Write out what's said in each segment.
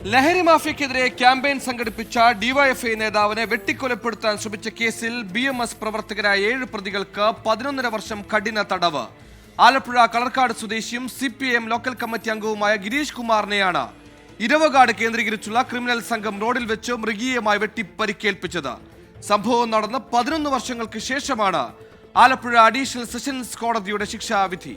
ലഹരി മാഫിയക്കെതിരെ ക്യാമ്പയിൻ സംഘടിപ്പിച്ച ഡിവൈഎഫ്ഐ നേതാവിനെ വെട്ടിക്കൊലപ്പെടുത്താൻ ശ്രമിച്ച കേസിൽ BMS പ്രവർത്തകരായ 7 പ്രതികൾക്ക് 11.5 വർഷം കഠിന തടവ്. ആലപ്പുഴ കളർക്കാട് സ്വദേശിയും CPIM ലോക്കൽ കമ്മിറ്റി അംഗവുമായ ഗിരീഷ് കുമാറിനെയാണ് ഇരവകാട് കേന്ദ്രീകരിച്ചുള്ള ക്രിമിനൽ സംഘം റോഡിൽ വെച്ച് മൃഗീയമായി വെട്ടി പരിക്കേൽപ്പിച്ചത്. സംഭവം നടന്ന് 11 വർഷങ്ങൾക്ക് ശേഷമാണ് ആലപ്പുഴ അഡീഷണൽ സെഷൻസ് കോടതിയുടെ ശിക്ഷാവിധി.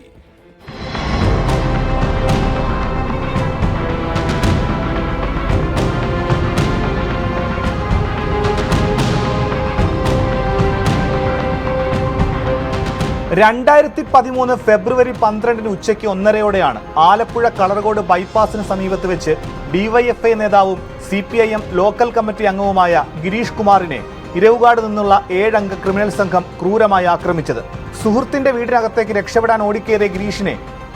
ഫെബ്രുവരി 12 ഉച്ചയ്ക്ക് 1:30 ആലപ്പുഴ കളർകോട് ബൈപ്പാസിന് സമീപത്ത് വെച്ച് ഡിവൈഎഫ്ഐ നേതാവും CPIM ലോക്കൽ കമ്മിറ്റി അംഗവുമായ ഗിരീഷ് കുമാറിനെ ഇരവുകാട് നിന്നുള്ള 7 അംഗ ക്രിമിനൽ സംഘം ക്രൂരമായി ആക്രമിച്ചത്. സുഹൃത്തിന്റെ വീടിനകത്തേക്ക് രക്ഷപ്പെടാൻ ഓടിക്കേറിയ ഗിരീഷിനെ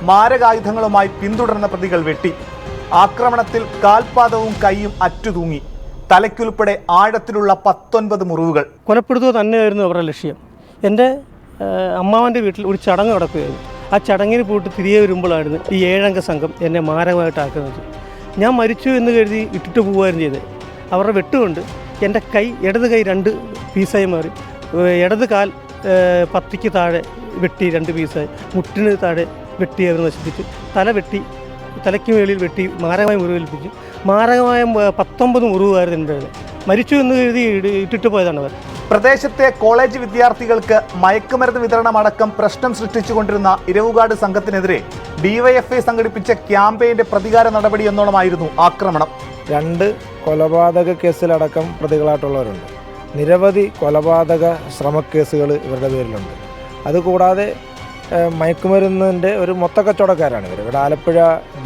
മാരകായുധങ്ങളുമായി പിന്തുടർന്ന പ്രതികൾ വെട്ടി. ആക്രമണത്തിൽ കാൽപാദവും കൈയും അറ്റുതൂങ്ങി. തലയ്ക്കുൾപ്പെടെ ആഴത്തിലുള്ള 19 മുറിവുകൾ. കൊലപ്പെടുത്തുക തന്നെയായിരുന്നു അവരുടെ ലക്ഷ്യം. എൻ്റെ അമ്മാവൻ്റെ വീട്ടിൽ ഒരു ചടങ്ങ് നടക്കുകയായിരുന്നു. ആ ചടങ്ങിന് പോയിട്ട് തിരികെ വരുമ്പോഴായിരുന്നു ഈ 7 അംഗ സംഘം എന്നെ മാരകമായിട്ട് ആക്രമിച്ചു. ഞാൻ മരിച്ചു എന്ന് കരുതി ഇട്ടിട്ട് പോവുകയായിരുന്നു ചെയ്തത്. അവരുടെ വെട്ടുകൊണ്ട് എൻ്റെ ഇടത് കൈ 2 പീസായി മാറി. ഇടത് കാൽ പത്തിക്ക് താഴെ വെട്ടി 2 പീസായി. മുട്ടിന് താഴെ വെട്ടി അവർ നശിപ്പിച്ചു. തലയ്ക്ക് മേളിൽ വെട്ടി മാരകമായി മുറിവേൽപ്പിച്ചു. മാരകമായ 19 മുറിവായിരുന്നു എൻ്റെ. മരിച്ചു എന്ന് കരുതി ഇട്ടിട്ട് പോയതാണ് അവർ. പ്രദേശത്തെ കോളേജ് വിദ്യാർത്ഥികൾക്ക് മയക്കുമരുന്ന് വിതരണമടക്കം പ്രശ്നം സൃഷ്ടിച്ചുകൊണ്ടിരുന്ന ഇരവുകാട് സംഘത്തിനെതിരെ ഡിവൈഎഫ്ഐ സംഘടിപ്പിച്ച ക്യാമ്പയിന്റെ പ്രതികാര നടപടി എന്നോണമായിരുന്നു ആക്രമണം. 2 കൊലപാതക കേസിലടക്കം പ്രതികളായിട്ടുള്ളവരുണ്ട്. നിരവധി കൊലപാതക ശ്രമക്കേസുകൾ ഇവരുടെ പേരിലുണ്ട്. അതുകൂടാതെ മയക്കുമരുന്നിൻ്റെ ഒരു മൊത്തക്കച്ചവടക്കാരാണ് ഇവർ. ഇവിടെ ആലപ്പുഴ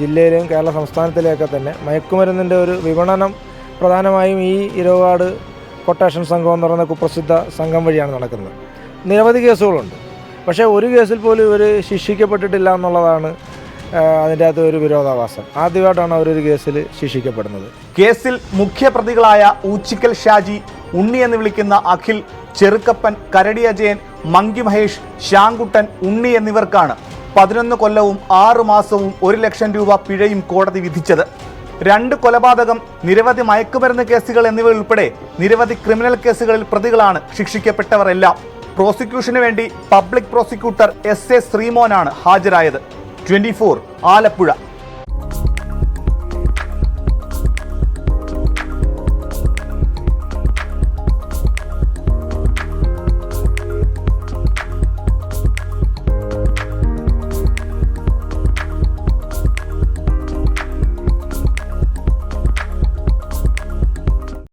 ജില്ലയിലെയും കേരള സംസ്ഥാനത്തിലെയൊക്കെ തന്നെ മയക്കുമരുന്നിൻ്റെ ഒരു വിപണനം പ്രധാനമായും ഈ ഇരവുകാട് കൊട്ടേഷൻ സംഘം എന്ന് പറയുന്ന കുപ്രസിദ്ധ സംഘം വഴിയാണ് നടക്കുന്നത്. നിരവധി കേസുകളുണ്ട്. പക്ഷേ ഒരു കേസിൽ പോലും ഇവർ ശിക്ഷിക്കപ്പെട്ടിട്ടില്ല എന്നുള്ളതാണ് അതിൻ്റെ അകത്ത് ഒരു വിരോധാഭാസം. ആദ്യമായിട്ടാണ് അവരൊരു കേസിൽ ശിക്ഷിക്കപ്പെടുന്നത്. കേസിൽ മുഖ്യപ്രതികളായ ഊച്ചിക്കൽ ഷാജി, ഉണ്ണി എന്ന് വിളിക്കുന്ന അഖിൽ, ചെറുക്കപ്പൻ, കരടി അജയൻ, മങ്കി മഹേഷ്, ശ്യാംകുട്ടൻ, ഉണ്ണി എന്നിവർക്കാണ് 11 കൊല്ലവും 6 മാസവും 1 ലക്ഷം രൂപ പിഴയും കോടതി വിധിച്ചത്. 2 കൊലപാതകം, നിരവധി മയക്കുമരുന്ന് കേസുകൾ എന്നിവ ഉൾപ്പെടെ നിരവധി ക്രിമിനൽ കേസുകളിൽ പ്രതികളാണ് ശിക്ഷിക്കപ്പെട്ടവർ എല്ലാം. പ്രോസിക്യൂഷന് വേണ്ടി പബ്ലിക് പ്രോസിക്യൂട്ടർ SA ശ്രീമോനാണ് ഹാജരായത്. 24 ആലപ്പുഴ.